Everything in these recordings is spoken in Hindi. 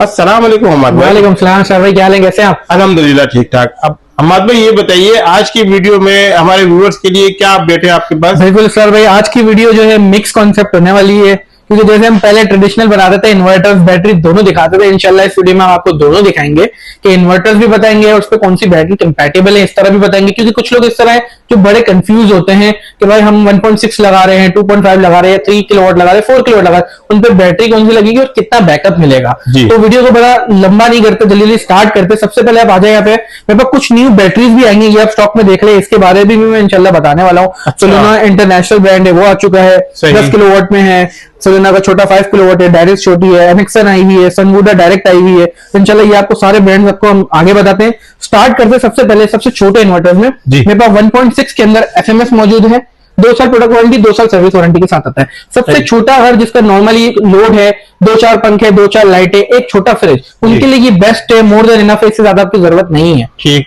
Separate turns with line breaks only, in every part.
अस्सलाम वालेकुम अहमद भाई।
वालेकुम सलाम सर भाई, क्या हाल है, कैसे हैं आप?
अल्हम्दुलिल्लाह ठीक ठाक। अब अहमद भाई ये बताइए, आज की वीडियो में हमारे व्यूअर्स के लिए क्या अपडेट है आपके पास?
बिल्कुल सर भाई, आज की वीडियो जो है मिक्स कॉन्सेप्ट होने वाली है, क्योंकि जैसे हम पहले ट्रेडिशनल बनाते थे, इन्वर्टर्स बैटरी दोनों दिखाते थे। इंशाल्लाह इस वीडियो में हम आपको दोनों दिखाएंगे कि इन्वर्टर्स भी बताएंगे और उस पर कौन सी बैटरी कंपैटिबल है, इस तरह भी बताएंगे। क्योंकि कुछ लोग इस तरह है जो बड़े कंफ्यूज होते हैं कि भाई हम 1.6 लगा रहे हैं, 2.5 लगा रहे हैं, 3 किलोवाट लगा रहे हैं, 4 किलोवाट लगा रहे हैं, उन पर बैटरी कौन सी लगेगी और कितना बैकअप मिलेगा। तो वीडियो को बड़ा लंबा नहीं करते, जल्दी जल्दी स्टार्ट करते। सबसे पहले आप आ जाए यहाँ पे, मेरे पास कुछ न्यू बैटरीज भी आएंगी, ये आप स्टॉक में देख ले, इसके बारे में भी मैं इंशाल्लाह बताने वाला हूँ। सोलेना इंटरनेशनल ब्रांड है, वो आ चुका है, 10 किलोवाट में है। सोलेना का छोटा 5 किलोवाट है, डायरेक्ट छोटी है, एमिक्सन आई हुई है, सनवुडा डायरेक्ट आई हुई है। तो इंशाल्लाह ये आपको सारे ब्रांड्स आपको हम आगे बताते हैं। स्टार्ट करते हैं सबसे पहले सबसे छोटे इन्वर्टर्स में। मेरे पास 1.6 के अंदर एफएमएस मौजूद है, 2 साल प्रोडक्ट वारंटी, 2 साल सर्विस वारंटी के साथ आता है। सबसे छोटा घर जिसका नॉर्मली लोड है, 2-4 पंखे, 2-4 लाइटें, एक छोटा फ्रिज, उनके लिए ये बेस्ट है। मोर देन इनफ है, इससे ज्यादा आपकी जरूरत नहीं है। ठीक,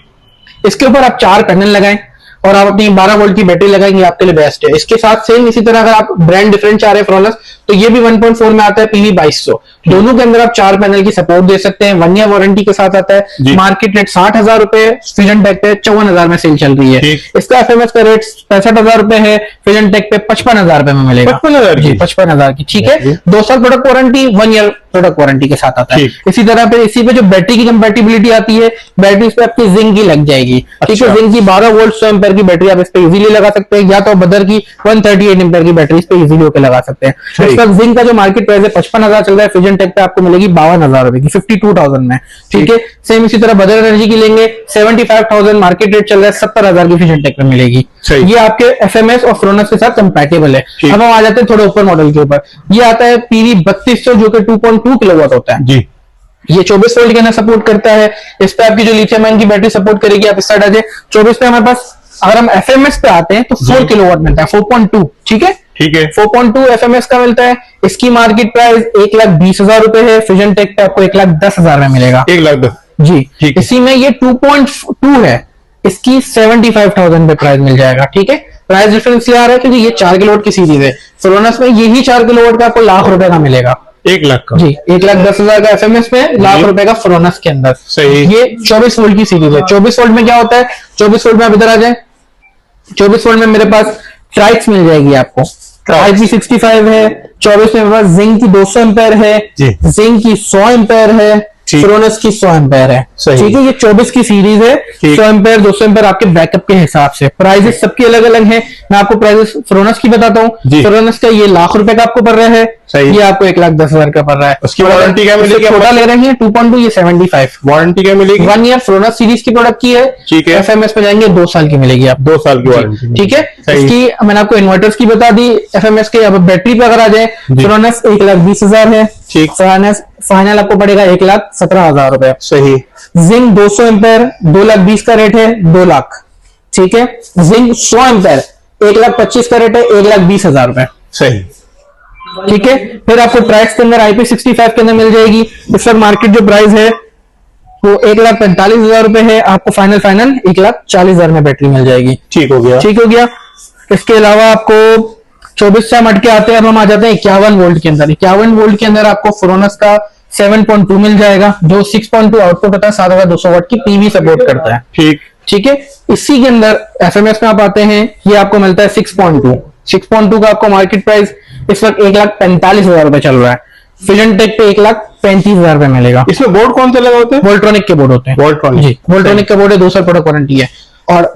इसके ऊपर आप 4 पैनल लगाएं और आप अपनी 12 वोल्ट की बैटरी लगाएंगे, आपके लिए बेस्ट है। इसके साथ सेम इसी तरह अगर आप ब्रांड डिफरेंट चाह रहे हैं फ्रोनस, तो ये भी 1.4 में आता है, पीवी 2200। दोनों के अंदर आप 4 पैनल की सपोर्ट दे सकते हैं, 1 ईयर वारंटी के साथ आता है। मार्केट रेट 60,000 रुपए, फ्यूजन टेक पे 54,000 में सेल चल रही है। इसका एफएमएस का रेट 65,000 रुपए है, फ्यूजन टेक पे 55,000 रुपए में मिलेगा। 55,000 की, ठीक है। 2 साल product warranty, 1 year product warranty के साथ आता है। इसी तरह पे इसी पे जो बैटरी की कंपैटिबिलिटी आती है, बैटरी पे आपकी जिंक की लग जाएगी। ठीक है, जिंक की 12 वोल्ट 100 एम्पीयर की बैटरी आप इस पे इजीली लगा सकते हैं, या तो बदर की 138 एम्पीयर की बैटरी इस पे इजीली होकर लगा सकते हैं। इसका जिंक का जो मार्केट प्राइस है 55,000 चल रहा है, फ्यूजन टेक पे आपको मिलेगी 52,000 रुपए की, 52,000 में। ठीक है, सेम इसी तरह बदर एनर्जी की लेंगे, 75,000 मार्केट रेट चल रहा है, 70,000 की फ्यूजन टेक पे मिलेगी। ये आपके एफएमएस और फ्रोनस के साथ कंपैटिबल है। अब हम आ जाते हैं थोड़े ऊपर मॉडल के ऊपर। ये आता है पीवी 3200 जो कि 2.2 किलोवाट होता है। जी, ये 24 वोल्ट के अंदर सपोर्ट करता है। इस पे आपकी जो लिथियम आयन की बैटरी सपोर्ट करेगी। आप इस साइड आ जाए, 24 पे हमारे पास, अगर हम एफएमएस पे आते हैं तो 4 किलोवाट मिलता है, 4.2। ठीक है, 4.2 एफएमएस का मिलता है। इसकी मार्केट प्राइस 1,20,000 रुपए है, फ्यूजन टेक पे आपको 1,10,000 में मिलेगा।
1,10,000
जी। इसी में ये 2.2 है, इसकी 75,000 पे प्राइस मिल जाएगा। ठीक है, प्राइस डिफरेंस आ रहा है क्योंकि ये 4 किलोवाट की सीरीज है। फ्रोनस में यही 4 किलोवाट का आपको लाख रुपए का मिलेगा।
1,00,000 का,
जी, 1,10,000 का एफएमएस में, लाख रुपए का फ्रोनस के अंदर। सही। ये 24 वोल्ट की सीरीज है। 24 वोल्ट में क्या होता है, 24 वोल्ट में आप इधर आ जाए, 24 वोल्ट में मेरे पास ट्राइक्स मिल जाएगी आपको। IP65 है। 24 में मेरे पास जिंक की 200 एम्पेयर है, जिंक की 100 एम्पेयर है, फ्रोनस की 100 एम्पेयर है। ठीक है, ये 24 की सीरीज है। 100 एम्पेयर 200 एम्पेयर आपके बैकअप के हिसाब से। प्राइजेस सबकी अलग अलग हैं। मैं आपको प्राइजेस फ्रोनस की बताता हूँ। फ्रोनस का ये लाख रुपए का आपको पड़ रहा है, ये आपको 1,10,000 का पड़ रहा है।
उसकी वारंटी क्या मिलेगी?
छोटा ले रहे हैं 2.2, ये 75।
वारंटी क्या मिलेगी?
1 ईयर फ्रोनस सीरीज की प्रोडक्ट की है। ठीक है, एफएमएस पे जाएंगे 2 साल की मिलेगी आप,
2 साल की वारंटी।
ठीक है, इसकी मैंने आपको इन्वर्टर्स की बता दी, एफएमएस के। अब बैटरी पे अगर आ जाए, फ्रोनस 1,20,000 है। ठीक, फ्रोनस फाइनल आपको पड़ेगा 1,17,000 रुपए। सही। जिंक 200 एम्पेयर 2,20,000 का रेट है, 2 लाख। ठीक है, जिंक 100 एम्पेयर 1,25,000 का रेट है, 1,20,000 रुपए। सही। ठीक है, फिर आपको प्राइस के अंदर IP65 के अंदर मिल जाएगी। इस वक्त मार्केट जो प्राइस है वो 1,45,000 रुपए है। आपको फाइनल 1,40,000 में बैटरी मिल जाएगी। ठीक हो गया, ठीक हो गया। इसके अलावा आपको 24 से हम अटके आते हैं, अब हम आ जाते हैं 51 वोल्ट के अंदर। 51 वोल्ट के अंदर आपको फ्रोनस का 7.2 मिल जाएगा, जो 6.2 आउटपुट होता है, 7,200 वाट की पीवी सपोर्ट करता है। ठीक, ठीक है। इसी के अंदर एफएमएस में आप आते हैं, ये आपको मिलता है 6.2। 6.2 का आपको मार्केट प्राइस इस वक्त 1,45,000 रुपए चल रहा है। फ्यूजन टेक पे 1,35,000 रुपए मिलेगा। इसमें बोर्ड कौन से लगे होते हैं? वोल्ट्रॉनिक के बोर्ड होते हैं। वोल्ट्रॉनिक, जी, वोल्ट्रॉनिक का बोर्ड है, 2 साल प्रोडक्ट वारंटी है। और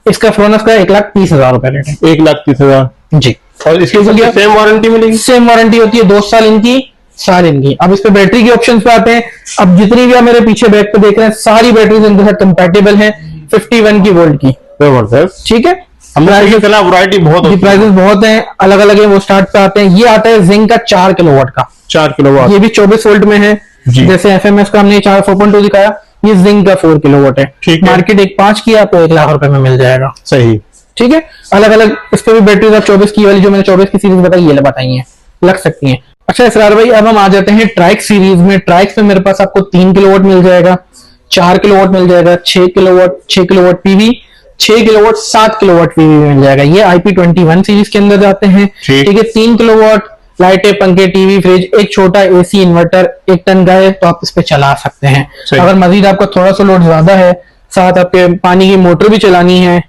इसका फ्रोनस का 1,30,000 रुपए रेट है। 1,30,000, जी। और इसकी सेम वारंटी मिलेगी? सेम वारंटी होती है, 2 साल इनकी, साल इनकी। अब इस पे बैटरी के ऑप्शंस पे आते हैं। अब जितनी भी आप मेरे पीछे बैक पे देख रहे हैं, सारी बैटरीज इनके साथ कंपैटिबल हैं, 51 की वोल्ट की। ठीक है, वैरायटी बहुत, प्राइसेस बहुत हैं, अलग अलग है। वो स्टार्ट पे आते हैं। ये आता है जिंक का 4 किलोवाट का, 4 किलोवाट, ये भी 24 वोल्ट में है। जैसे एफएमएस का हमने 4.2 दिखाया, ये जिंक का 4 किलोवाट है। मार्केट 1,5 की, आपको 1,00,000 रुपए में मिल जाएगा। सही। ठीक है, अलग अलग इस पे भी बैटरी आप 24 की वाली जो मैंने 24 की सीरीज बताई, ये बताई है, लग सकती है। अच्छा इसरार भाई, अब हम आ जाते हैं ट्राइक सीरीज में। ट्राइक्स में मेरे पास आपको 3 किलोवाट मिल जाएगा, 4 किलोवाट मिल जाएगा, 6 kilowatt PV, 6 kilowatt 7 kilowatt PV मिल जाएगा। ये IP21 सीरीज के अंदर जाते हैं। ठीक है, 3 किलोवाट लाइटें, पंखे, टीवी, फ्रिज, एक छोटा एसी इन्वर्टर 1 टन का है तो आप इस पे चला सकते हैं। अगर मजीद आपका थोड़ा सा लोड ज्यादा है, साथ आपके पानी की मोटर भी चलानी है,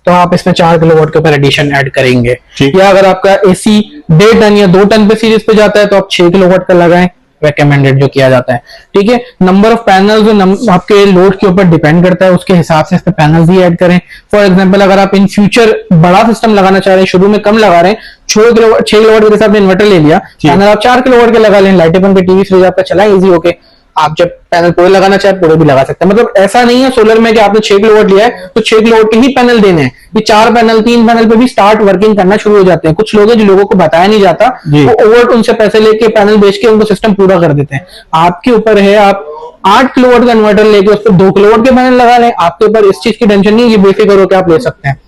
तो आप इसमें 4 किलोवाट के ऊपर एडिशन ऐड करेंगे। या अगर आपका एसी 1.5 टन या 2 टन पे सीरीज पे जाता है तो आप 6 किलोवाट का लगाएं, रेकमेंडेड जो किया जाता है। ठीक है, नंबर ऑफ पैनल्स आपके लोड के ऊपर डिपेंड करता है, उसके हिसाब से इस पे पैनल्स भी ऐड करें। फॉर एग्जांपल, अगर आप इन फ्यूचर बड़ा सिस्टम लगाना चाह रहे हैं, शुरू में कम लगा रहे हैं, 6 किलोवाट के हिसाब से इन्वर्टर ले लिया, पैनल आप 4 किलोवाट के लगा लें, लाइटें, पंखे, टीवी, फ्रिज आपका चला इजी होके। आप जब पैनल पूरे लगाना चाहे पूरे भी लगा सकते हैं। मतलब ऐसा नहीं है सोलर में कि आपने 6 किलोवाट लिया है तो 6 किलोवाट के ही पैनल देने हैं। ये 4 पैनल 3 पैनल पे भी स्टार्ट वर्किंग करना शुरू हो जाते हैं। कुछ लोग हैं जो लोगों को बताया नहीं जाता, वो ओवर उनसे पैसे लेके पैनल बेच के उनको सिस्टम पूरा कर देते हैं। आपके ऊपर है, आप 8 किलोवाट का इन्वर्टर लेके उस पर 2 किलोवाट के पैनल लगा लें, आपके ऊपर इस चीज की टेंशन नहीं, ये बेफिक्र होकर आप ले सकते हैं।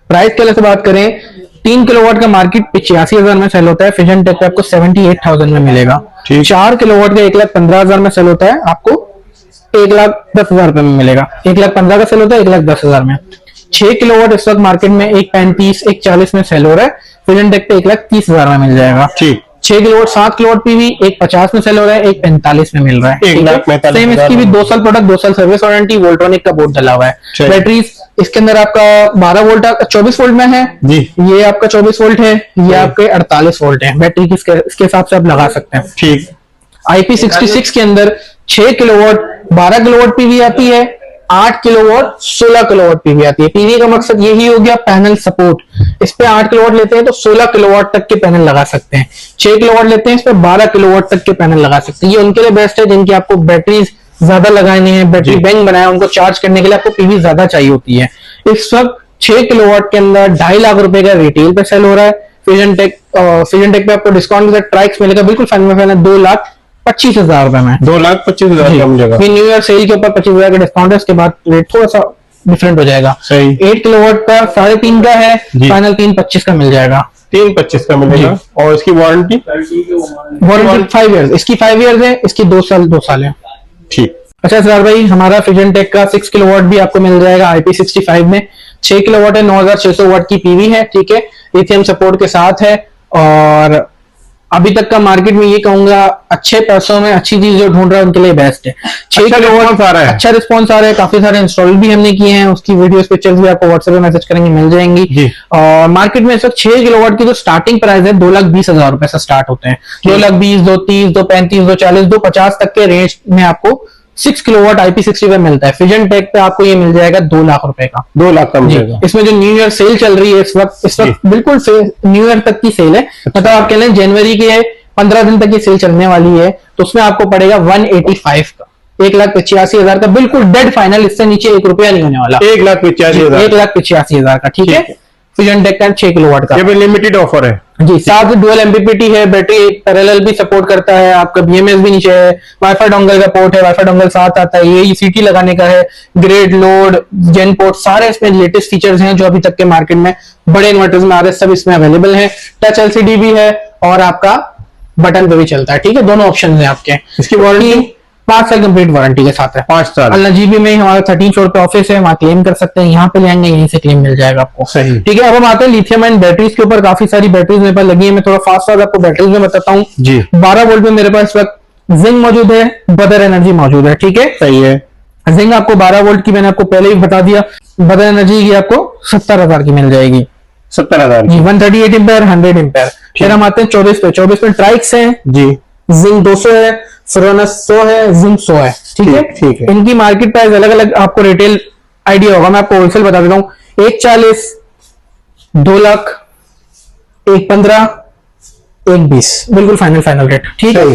प्राइस के लिए से बात करें, 3 किलोवाट का मार्केट 85,000 में सेल होता है, फिजन टेक पे आपको 78,000 में मिलेगा। 4 किलोवाट का 1,15,000 में सेल होता है, आपको 1,10,000 रुपए में मिलेगा। 1,15,000 का सेल होता है 1,10,000 में। 6 किलोवाट इस वक्त मार्केट में 1,35,000 1,40,000 में सेल हो रहा है, फिजन टेक पे 1,30,000 में मिल जाएगा। 6 किलोवाट 7 किलोवाट पीवी 1,50,000 में सेल हो रहा है, 1,45,000 में मिल रहा है। सेम इसकी भी 2 साल प्रोडक्ट, 2 साल सर्विस वारंटी, वोल्ट्रॉनिक का बोर्ड डला हुआ है। बैटरीज इसके अंदर आपका 12 वोल्ट 24 वोल्ट में है जी, ये आपका 24 वोल्ट है, ये आपके 48 वोल्ट है। बैटरी इसके हिसाब से आप लगा सकते हैं। ठीक। IP66 के अंदर 6 किलोवाट 12 किलोवाट पीवी आती है, 8 किलोवाट 16 किलोवाट पीवी आती है। पीवी का मकसद यही हो गया पैनल सपोर्ट। इस पे 8 किलोवाट लेते हैं तो 16 किलोवाट तक के पैनल लगा सकते हैं। 6 किलोवाट लेते हैं इस पे 12 किलोवाट तक के पैनल लगा सकते हैं। ये उनके लिए बेस्ट है जिनकी आपको बैटरीज ज्यादा लगानी है, बैटरी बैंक बनाया, उनको चार्ज करने के लिए आपको पीवी ज्यादा चाहिए होती है। इस वक्त 6 किलोवाट के अंदर 2.5 लाख रुपए का रिटेल पे सेल हो रहा है। फिजन टेक पे आपको डिस्काउंट के साथ ट्राइक्स मिलेगा, बिल्कुल फाइनल 2,25,000 रुपए में, 2,25,000 का मिलेगा। न्यू ईयर सेल के ऊपर 25,000 का डिस्काउंट है, उसके बाद रेट थोड़ा सा डिफरेंट हो जाएगा। 8 किलोवाट का 3.5 का है, फाइनल 3,25,000 का मिल जाएगा। 3,25,000 का मिलेगा। और इसकी वारंटी 5 ईयर्स, इसकी 5 ईयर्स है, इसकी 2 साल है। ठीक। अच्छा सर भाई, हमारा फिजन टेक का 6 किलोवाट भी आपको मिल जाएगा IP65 में। 6 किलोवाट है, 9,600 वाट की पीवी है। ठीक है, लिथियम सपोर्ट के साथ है। और अभी तक का मार्केट में ये कहूंगा अच्छे पैसों में अच्छी चीज जो ढूंढ रहा है उनके लिए बेस्ट है। 6 किलोवाट आ रहा है, अच्छा रिस्पॉन्स आ रहा है, काफी सारे इंस्टॉल भी हमने किए हैं, उसकी वीडियोस पिक्चर्स भी आपको व्हाट्सएप पे मैसेज करेंगे, मिल जाएंगी। और मार्केट में इस वक्त 6 किलोवाट की जो स्टार्टिंग प्राइस है 2,20,000 रुपए से स्टार्ट होते हैं। 2,20,000, 2,30,000, 2,35,000, 2,40,000, 2,50,000 तक के रेंज में आपको 6 किलोवाट IP60 पे मिलता है। फिजन टेक पे आपको ये मिल जाएगा 2 लाख रुपए का, 2 लाख का मिलेगा। इसमें जो न्यू ईयर सेल चल रही है इस वक्त बिल्कुल न्यू ईयर तक की सेल है। मतलब आप कह लें जनवरी के 15 दिन तक ये सेल चलने वाली है, तो उसमें आपको पड़ेगा 185 का, 1,85,000 का, बिल्कुल डेड फाइनल। इससे नीचे 1 रुपया नहीं होने वाला। 1,85,000, 1,85,000 का। ठीक है, फिजन टेक का 6 किलोवाट का, ये लिमिटेड ऑफर है जी। साथ डुअल MPPT है, बैटरी पैरेलल भी सपोर्ट करता है, आपका BMS भी नीचे है, वाईफाई डोंगल का पोर्ट है, वाईफाई डोंगल साथ आता है, ये CT लगाने का है, ग्रेड लोड जेन पोर्ट, सारे इसमें लेटेस्ट फीचर्स हैं जो अभी तक के मार्केट में बड़े इन्वर्टर्स में आ रहे हैं, सब इसमें अवेलेबल है। टच LCD भी है और आपका बटन पे भी चलता है। ठीक है, दोनों ऑप्शन है आपके। इसकी वारंटी 5 साल कंप्लीट वारंटी के साथ है। 5 साल। अल-नजीबी में हमारा 13 फ्लोर पे ऑफिस है, वहाँ क्लेम कर सकते हैं, यहाँ पे ले आएंगे यहीं से क्लेम मिल जाएगा आपको। सही। ठीक है, अब हम आते हैं लिथियम आयन बैटरीज के ऊपर। काफी सारी बैटरीज मेरे पास लगी है, मैं थोड़ा फास्ट आपको बैटरीज में बताता हूँ जी। 12 वोल्ट में मेरे पास इस वक्त जिंक मौजूद है, बदर एनर्जी मौजूद है। ठीक है, सही है। जिंक आपको 12 वोल्ट की मैंने आपको पहले ही बता दिया, बदर एनर्जी की आपको 70,000 की मिल जाएगी। 70,000 की 138 एम्पेयर 100 एम्पेयर। फिर हम आते हैं 24 पे ट्राइक्स है जी, जिंक 200 है, फ्रोनस 100 है, जिंक 100 है। ठीक है, ठीक है। इनकी मार्केट प्राइस अलग अलग आपको रिटेल आइडिया होगा, मैं आपको होलसेल बता देता हूँ। 1,40,000, 2 लाख, 1,15,000, 1,20,000, बिल्कुल फाइनल रेट। ठीक है,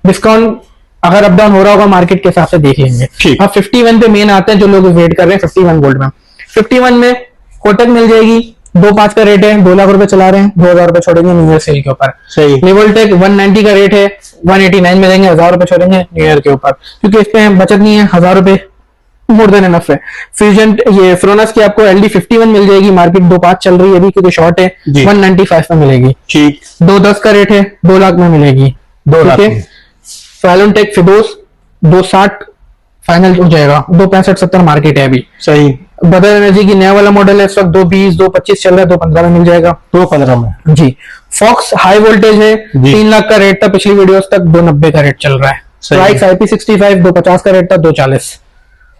डिस्काउंट अगर अप डाउन हो रहा होगा मार्केट के हिसाब से देख लेंगे। अब 51 पे मेन आते हैं जो लोग वेट कर रहे हैं 51 वोल्ट में। 51 में कोटक मिल जाएगी, 2,5 का रेट है, 2 लाख रुपए चला रहे हैं, 2,000 रुपए छोड़ेंगे न्यू ईयर सेल के ऊपर। सही। लेवलटेक 190 का रेट है, 189 में देंगे, 1,000 रुपए छोड़ेंगे न्यू ईयर के ऊपर, क्योंकि इस पे बचत नहीं है, 1,000 रुपए मोर देन इनफ है। फ्यूजन ये फ्रोनस की आपको LD51 मिल जाएगी, मार्केट 2,5 चल रही है अभी क्योंकि शॉर्ट है, 195 में मिलेगी। ठीक। 2,10 का रेट है, 2 लाख में मिलेगी, 2 लाख। फैलोनटेक फिडोस 2,60 फाइनल हो जाएगा, 2,65-70 मार्केट है अभी। सही। बदर एनर्जी की नया वाला मॉडल है, इस वक्त 220 225 चल रहा है, 215 में मिल जाएगा।
215 में
जी। फॉक्स हाई वोल्टेज है, 3 लाख का रेट था पिछली वीडियोस तक, 290 का रेट चल रहा है। राइक्स IP65 250 का रेट था, 240।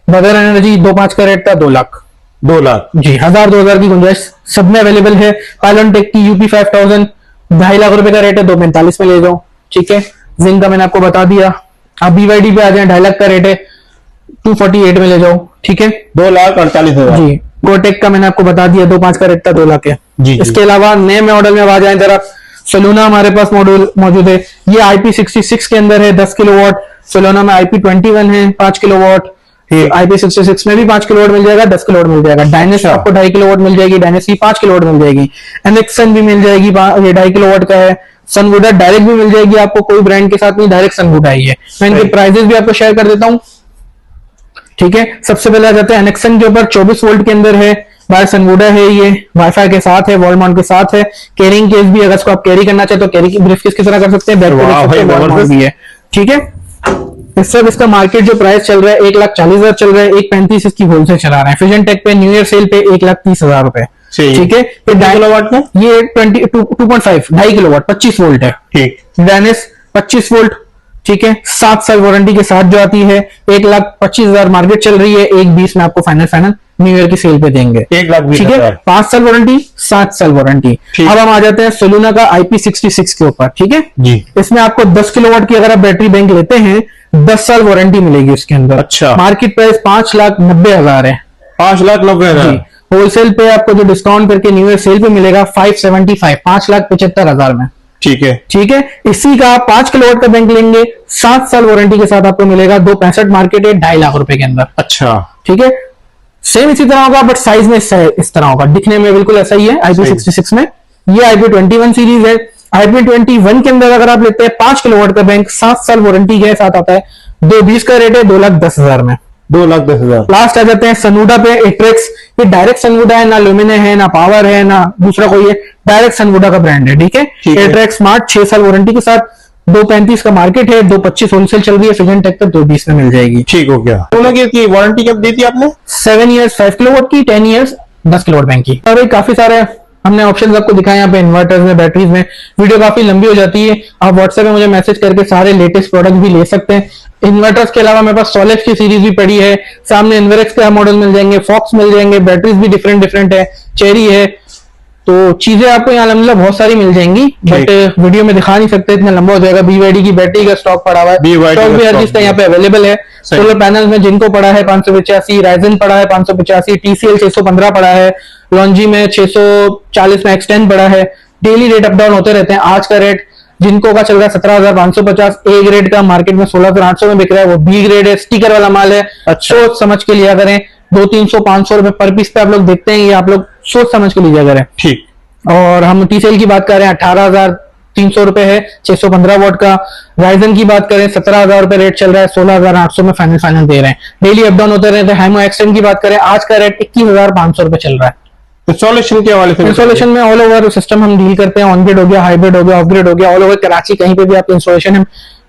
बदर एनर्जी 25 का रेट था, 2 लाख।
2 लाख
जी। 1000-2000 की गुंजाइश सब में अवेलेबल है। पायलॉन टेक की UP5000 2.5 लाख रुपए का रेट है, 245 में ले जाओ। ठीक है। जिंक का मैंने आपको बता दिया। आप BYD पे आ जाए, 2.5 लाख का रेट है, 248 में ले जाओ। ठीक है।
2,48,000
जी। गोटेक का मैंने आपको बता दिया, 2.5 का रेट था, 2 लाख है।
जी।
इसके अलावा नए मॉडल में आ जाए जरा, सोलूना हमारे पास मॉडल मौजूद है। ये IP66 के अंदर है, 10 किलोवाट। सोलूना में IP21 है, 5 किलोवाट। IP66 में भी 5 किलोवाट मिल जाएगा, 10 किलोवाट मिल जाएगा। डायनेस आपको 2.5 किलोवाट मिल जाएगी, डायनेस की 5 किलोवाट मिल जाएगी। एनेक्सन भी मिल जाएगी, ये 2.5 किलोवाट का है। सनवुडा डायरेक्ट भी मिल जाएगी आपको, कोई ब्रांड के साथ नहीं, डायरेक्ट सनवुडा ही है। मैं इनके प्राइजेस भी आपको शेयर कर देता हूँ। ठीक है। सबसे पहले आ जाते हैं एनेक्सन के ऊपर, 24 वोल्ट के अंदर है, बाय सनवुडा है, ये वाईफाई के साथ है, वॉल माउंट के साथ है। कैरिंग केस भी अगर इसको आप कैरी करना चाहे तो कैरी की ब्रीफकेस की तरह कर सकते हैं, बैग पे रख सकते हैं, वॉल माउंट भी है। ठीक है। इस सब इसका मार्केट जो प्राइस चल रहा है 1,40,000 चल रहा है, 1,35 इसकी होलसेल चला रहे हैं। फिजन टेक पे न्यू ईयर सेल पे 1,30,000 रुपए। ठीक है। ये 2.5 किलोवाट में, ये 2.5 किलोवाट 25 वोल्ट है।
ठीक।
डायनेस 25 वोल्ट। ठीक है। 7 साल वारंटी के साथ जो आती है, 1,25,000 मार्केट चल रही है, 1,20 में आपको फाइनल न्यू ईयर की सेल पे देंगे।
1,20,000।
ठीक है। 5 साल वारंटी, 7 साल वारंटी। अब हम आ जाते हैं सोलूना का IP66 के ऊपर। ठीक है
जी।
इसमें आपको 10 किलोवाट की अगर आप बैटरी बैंक लेते हैं, 10 साल वारंटी मिलेगी उसके अंदर।
अच्छा।
मार्केट प्राइस 5,90,000 है।
5,90,000।
होलसेल पे आपको जो डिस्काउंट करके न्यू ईयर सेल पे मिलेगा 575, 5,75,000 में।
ठीक है।
ठीक है। इसी का 5 किलोवाट का बैंक लेंगे, 7 साल वारंटी के साथ आपको मिलेगा, 265 मार्केट है, 2.5 लाख रुपए के अंदर।
अच्छा।
ठीक है। सेम इसी तरह होगा, बट साइज में इस तरह होगा, दिखने में बिल्कुल ऐसा ही है। IP66 में ये IP21 सीरीज है। IP21 के अंदर अगर आप लेते हैं 5 किलोवाट का बैंक, 7 साल वारंटी के साथ आता है, 220 का रेट है, 2,10,000 में।
2,10,000।
लास्ट आ जाते हैं सनवुडा पे, एट्रेक्स। ये डायरेक्ट सनवुडा है, ना लुमिने है, ना पावर है, ना दूसरा कोई है, डायरेक्ट सनवुडा का ब्रांड है। ठीक है। एट्रेक्स स्मार्ट 6 साल वारंटी के साथ, 235 का मार्केट है, 225 होलसेल चल रही है। फिजन टेक पर 220 में मिल जाएगी।
ठीक हो गया। दोनों की वारंटी कब दी थी आपने?
7 ईयर्स 5 किलोवाट की, 10 ईयर्स 10 किलोवाट बैंक की। और भाई काफी सारे हमने ऑप्शंस आपको दिखाए यहाँ पे, इन्वर्टर्स में, बैटरीज में। वीडियो काफी लंबी हो जाती है, आप व्हाट्सएप में मुझे मैसेज करके सारे लेटेस्ट प्रोडक्ट भी ले सकते हैं। इन्वर्टर्स के अलावा मेरे पास सोलेक्स की सीरीज भी पड़ी है, सामने इन्वेरेक्स का मॉडल मिल जाएंगे, फॉक्स मिल जाएंगे, बैटरीज भी डिफरेंट है, चेरी है। तो चीजें आपको यहाँ अलहमदिल्ला बहुत सारी मिल जाएंगी, बट वीडियो में दिखा नहीं सकते, इतना लंबा हो जाएगा। BYD की बैटरी का स्टॉक पड़ा हुआ है, स्टॉक भी हर चीज का यहाँ पे अवेलेबल है। सोलर पैनल में जिनको पड़ा है 585, राइजन पड़ा है 585, TCL 615 पड़ा है, लॉन्जी में 640 में एक्सटेंड पड़ा है। डेली रेट अप डाउन होते रहते हैं। आज का रेट जिनको का चल रहा है 17,550, ए ग्रेड का मार्केट में 16,800 में बिक रहा है, वो बी ग्रेड है, स्टिकर वाला माल है। सोच समझ के लिया करें, 200-300-500 रुपए पर पीस पे आप लोग देखते हैं, ये आप लोग सोच समझ के लीजिए करें।
ठीक।
और हम TCL की बात कर रहे हैं, 18,300 रुपए है, 615 वोट का। राइजन की बात करें 17,000 रुपए रेट चल रहा है, 16,800 में फाइनल दे रहे हैं। डेली अप डाउन होते रहते हैं। हाइमो एक्सटेंड की बात करें, आज का रेट 21,500 रुपए चल रहा है।
इंस्टॉलेशन के हवाले से,
इंस्टॉलेशन में ऑल ओवर सिस्टम हम डील करते हैं, ऑन ग्रिड हो गया, हाइब्रिड हो गया, ऑफ ग्रिड हो गया, ऑल ओवर कराची कहीं पे भी आपको इंस्टॉलेशन हम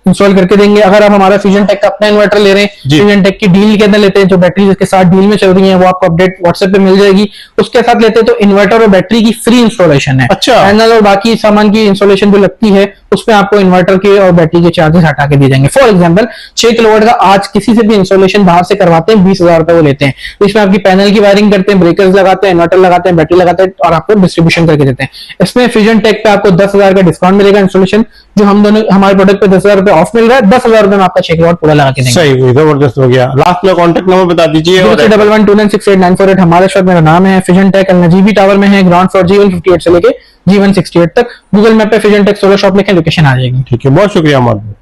इंस्टॉल करके देंगे। अगर आप हमारा फ्यूजन टेक का अपना इन्वर्टर ले रहे हैं, फ्यूजन टेक की डील के अंदर लेते हैं, जो बैटरी के साथ डील में चल रही है वो आपको अपडेट व्हाट्सएप पे मिल जाएगी, उसके साथ लेते हैं तो इन्वर्टर और बैटरी की फ्री इंस्टॉलेशन है।
अच्छा।
पैनल और बाकी सामान की इंस्टॉलेशन जो लगती है उसमें आपको इन्वर्टर के और बैटरी के चार्जेस हटा के दिए जाएंगे। फॉर एग्जाम्पल 6 किलोवाट का आज किसी से भी इंस्टॉलेशन बाहर से करवाते हैं, 20,000 रुपए वो लेते हैं। इसमें आपकी पैनल की वायरिंग करते हैं, ब्रेकर्स लगाते हैं, इन्वर्टर लगाते हैं, बैटरी लगाते हैं और आपको डिस्ट्रीब्यूशन करके देते हैं। इसमें फ्यूजन टेक पे आपको 10,000 का डिस्काउंट मिलेगा इंस्टॉलेशन, जो हम दोनों हमारे प्रोडक्ट पे 10,000 रुपए ऑफ मिल रहा है, 10,000 रुपए में आपका 6 किलोवाट पूरा लगा के देंगे।
सही, जबरदस्त हो गया। लास्ट में कॉन्टेक्ट नंबर बता दीजिए।
0311296894 हमारा शॉप, मेरा नाम है। फ्यूजन टेक अल-नजीबी टावर में है, ग्राउंड फ्लोर G158 से लेके G168 तक। गूगल मैप पे फ्यूजन टेक सोलर शॉप लिखें, लोकेशन आ जाएगी।
ठीक है, बहुत शुक्रिया अहमद।